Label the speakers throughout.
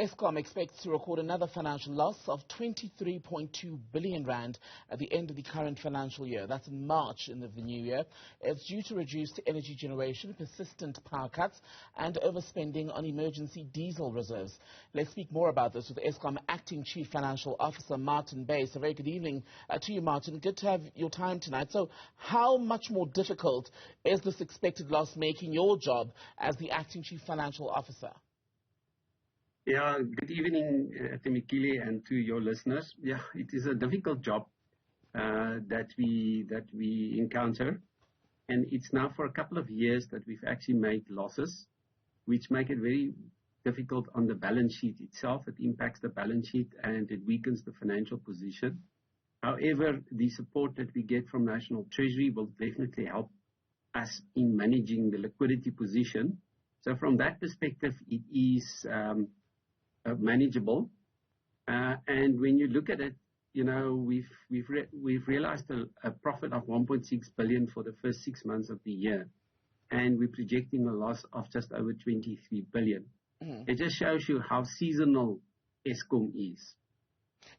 Speaker 1: Eskom expects to record another financial loss of 23.2 billion rand at the end of the current financial year. That's in March of the new year. It's due to reduced energy generation, persistent power cuts, and overspending on emergency diesel reserves. Let's speak more about this with Eskom Acting Chief Financial Officer Martin Buys. A very good evening to you, Martin. Good to have your time tonight. So how much more difficult is this expected loss making your job as the Acting Chief Financial Officer?
Speaker 2: Yeah, good evening, Temikile, and to your listeners. Yeah, it is a difficult job that we encounter, and it's now for a couple of years that we've actually made losses, which make it very difficult on the balance sheet itself. It impacts the balance sheet and it weakens the financial position. However, the support that we get from National Treasury will definitely help us in managing the liquidity position. So from that perspective, it is manageable, and when you look at it, you know, we've realized a profit of 1.6 billion for the first 6 months of the year, and we're projecting a loss of just over 23 billion. It just shows you how seasonal Eskom is.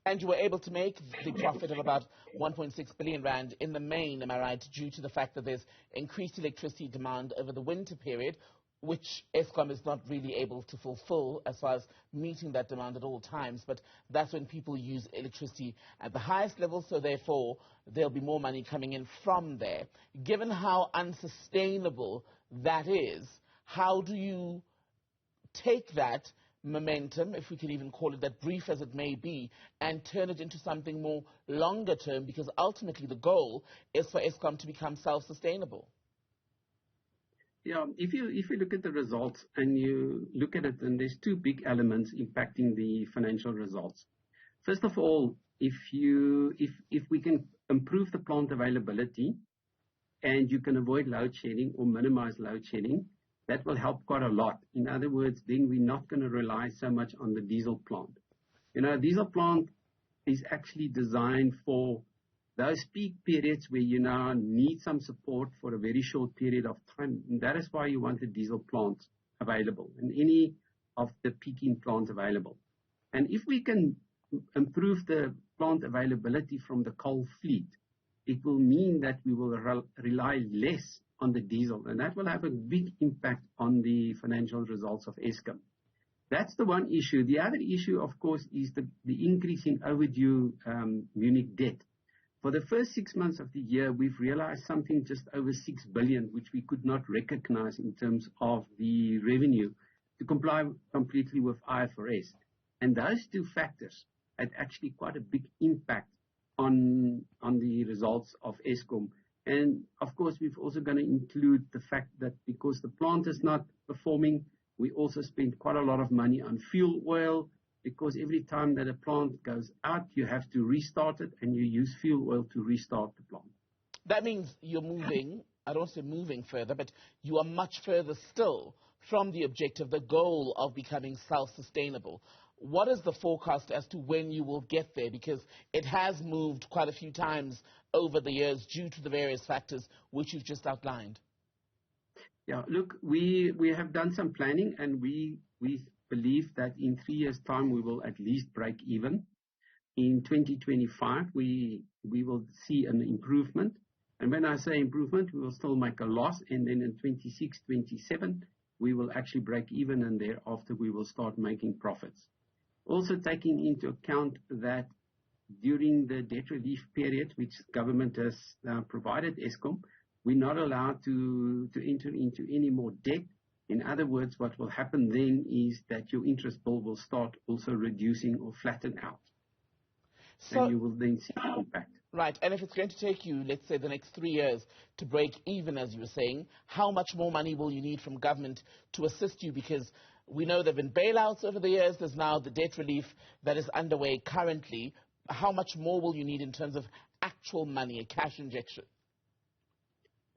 Speaker 1: And you were able to make the profit of about 1.6 billion rand in the main, am I right, due to the fact that there's increased electricity demand over the winter period, which Eskom is not really able to fulfill as far as meeting that demand at all times. But that's when people use electricity at the highest level, so therefore there'll be more money coming in from there. Given how unsustainable that is, how do you take that momentum, if we could even call it that, brief as it may be, and turn it into something more longer term? Because ultimately the goal is for Eskom to become self-sustainable.
Speaker 2: Yeah, if you look at the results and you look at it, then there's two big elements impacting the financial results. First of all, if we can improve the plant availability and you can avoid load shedding or minimize load shedding, that will help quite a lot. In other words, then we're not going to rely so much on the diesel plant. You know, a diesel plant is actually designed for those peak periods where you now need some support for a very short period of time. And that is why you want a diesel plant available and any of the peaking plants available. And if we can improve the plant availability from the coal fleet, it will mean that we will rely less on the diesel. And that will have a big impact on the financial results of Eskom. That's the one issue. The other issue, of course, is the increase in overdue Munich debt. For the first 6 months of the year, we've realized something just over 6 billion, which we could not recognize in terms of the revenue to comply completely with IFRS. And those two factors had actually quite a big impact on the results of Eskom. And of course, we've also going to include the fact that because the plant is not performing, we also spend quite a lot of money on fuel oil, because every time that a plant goes out, you have to restart it, and you use fuel oil to restart the plant.
Speaker 1: That means you're moving, I don't say moving further, but you are much further still from the objective, the goal of becoming self-sustainable. What is the forecast as to when you will get there? Because it has moved quite a few times over the years due to the various factors which you've just outlined.
Speaker 2: Yeah, look, we have done some planning, and we believe that in 3 years' time we will at least break even. In 2025, we will see an improvement. And when I say improvement, we will still make a loss. And then in 26, 27, we will actually break even, and thereafter we will start making profits. Also taking into account that during the debt relief period, which government has provided Eskom, we're not allowed to enter into any more debt. In other words, what will happen then is that your interest bill will start also reducing or flatten out. So, and you will then see the impact.
Speaker 1: Right. And if it's going to take you, let's say, the next 3 years to break even, as you were saying, how much more money will you need from government to assist you? Because we know there have been bailouts over the years. There's now the debt relief that is underway currently. How much more will you need in terms of actual money, a cash injection?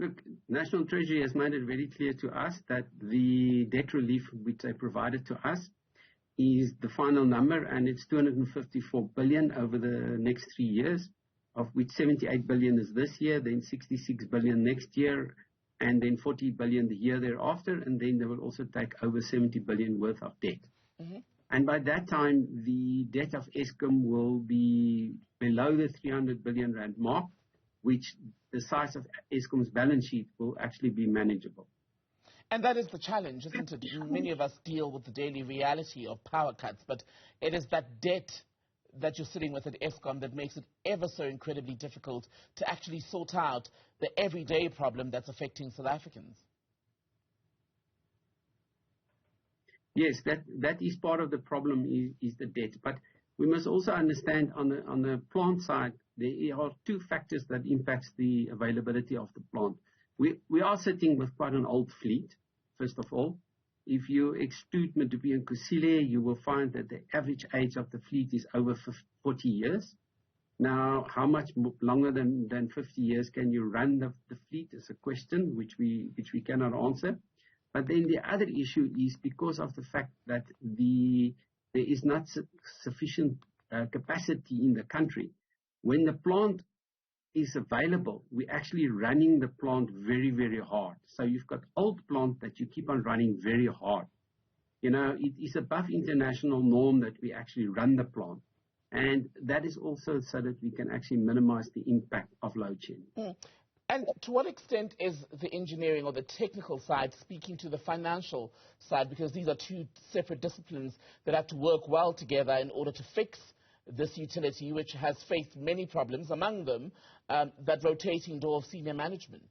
Speaker 2: Look, National Treasury has made it very clear to us that the debt relief which they provided to us is the final number, and it's 254 billion over the next 3 years, of which 78 billion is this year, then 66 billion next year, and then 40 billion the year thereafter, and then they will also take over 70 billion worth of debt. And by that time, the debt of Eskom will be below the 300 billion rand mark, which the size of Eskom's balance sheet will actually be manageable.
Speaker 1: And that is the challenge, isn't it? Many of us deal with the daily reality of power cuts, but it is that debt that you're sitting with at Eskom that makes it ever so incredibly difficult to actually sort out the everyday problem that's affecting South Africans.
Speaker 2: Yes, that is part of the problem is the debt. But we must also understand on the plant side, there are two factors that impacts the availability of the plant. We are sitting with quite an old fleet, first of all. If you exclude Medupi and Kusile, you will find that the average age of the fleet is over 40 years. Now, how much longer than 50 years can you run the fleet is a question which we cannot answer. But then the other issue is because of the fact that there is not sufficient capacity in the country. When the plant is available, we're actually running the plant very, very hard. So you've got old plant that you keep on running very hard. You know, it is above international norm that we actually run the plant. And that is also so that we can actually minimize the impact of load shedding.
Speaker 1: Mm. And to what extent is the engineering or the technical side speaking to the financial side? Because these are two separate disciplines that have to work well together in order to fix this utility, which has faced many problems, among them that rotating door of senior management.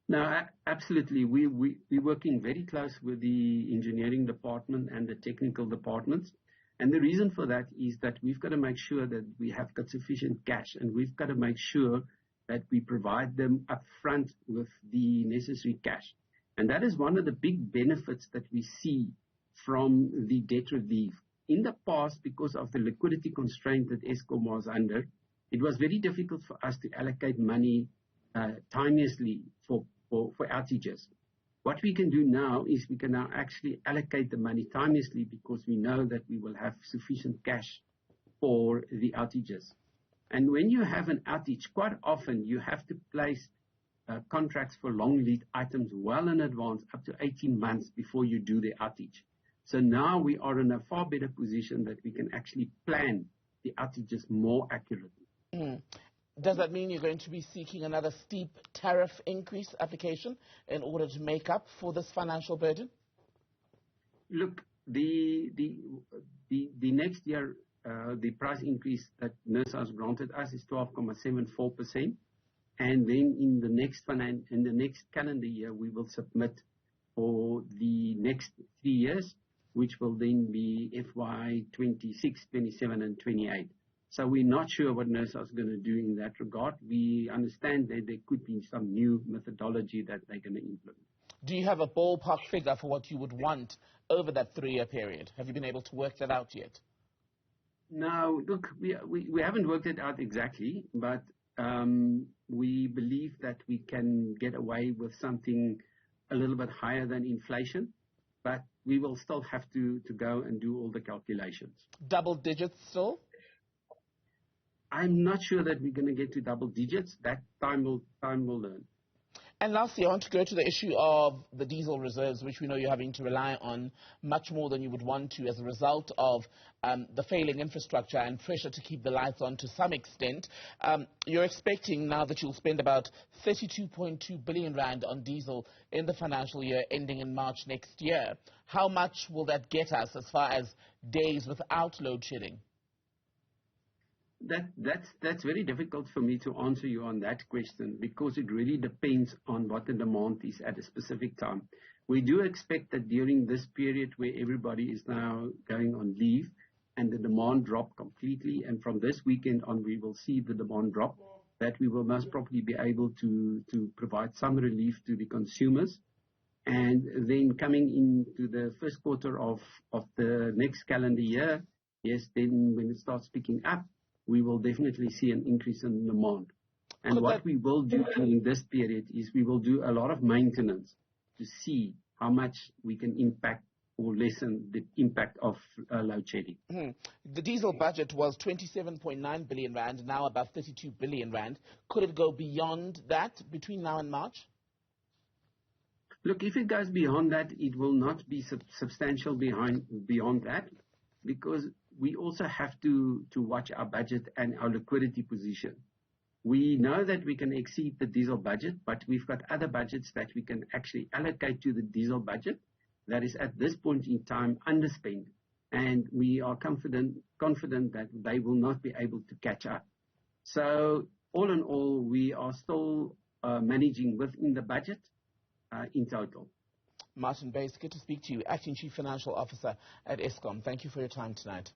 Speaker 2: No, absolutely. We're working very close with the engineering department and the technical departments. And the reason for that is that we've got to make sure that we have got sufficient cash, and we've got to make sure that we provide them upfront with the necessary cash. And that is one of the big benefits that we see from the debt relief. In the past, because of the liquidity constraint that Eskom was under, it was very difficult for us to allocate money timeously for outages. What we can do now is we can now actually allocate the money timeously because we know that we will have sufficient cash for the outages. And when you have an outage, quite often you have to place contracts for long lead items well in advance, up to 18 months before you do the outage. So now we are in a far better position that we can actually plan the outages more accurately.
Speaker 1: Mm. Does that mean you're going to be seeking another steep tariff increase application in order to make up for this financial burden?
Speaker 2: Look, the next year, the price increase that NERSA has granted us is 12.74%. And then in the next calendar year, we will submit for the next 3 years, which will then be FY 26, 27, and 28. So we're not sure what NERSA is going to do in that regard. We understand that there could be some new methodology that they're going to implement.
Speaker 1: Do you have a ballpark figure for what you would want over that 3-year period? Have you been able to work that out yet?
Speaker 2: No, look, we haven't worked it out exactly, but we believe that we can get away with something a little bit higher than inflation, but we will still have to go and do all the calculations.
Speaker 1: Double digits still?
Speaker 2: I'm not sure that we're going to get to double digits. That time will learn.
Speaker 1: And lastly, I want to go to the issue of the diesel reserves, which we know you're having to rely on much more than you would want to as a result of the failing infrastructure and pressure to keep the lights on to some extent. You're expecting now that you'll spend about 32.2 billion rand on diesel in the financial year ending in March next year. How much will that get us as far as days without load shedding?
Speaker 2: That's very difficult for me to answer you on that question because it really depends on what the demand is at a specific time. We do expect that during this period where everybody is now going on leave and the demand drop completely, and from this weekend on we will see the demand drop, that we will most probably be able to provide some relief to the consumers. And then coming into the first quarter of the next calendar year, yes, then when it starts picking up, we will definitely see an increase in demand. And what we will do during this period is we will do a lot of maintenance to see how much we can impact or lessen the impact of load shedding.
Speaker 1: The diesel budget was 27.9 billion rand, now about 32 billion rand. Could it go beyond that between now and March?
Speaker 2: Look, if it goes beyond that, it will not be substantial beyond that, because we also have to watch our budget and our liquidity position. We know that we can exceed the diesel budget, but we've got other budgets that we can actually allocate to the diesel budget that is at this point in time underspent. And we are confident that they will not be able to catch up. So all in all, we are still managing within the budget in total.
Speaker 1: Martin Buys, good to speak to you, Acting Chief Financial Officer at Eskom. Thank you for your time tonight.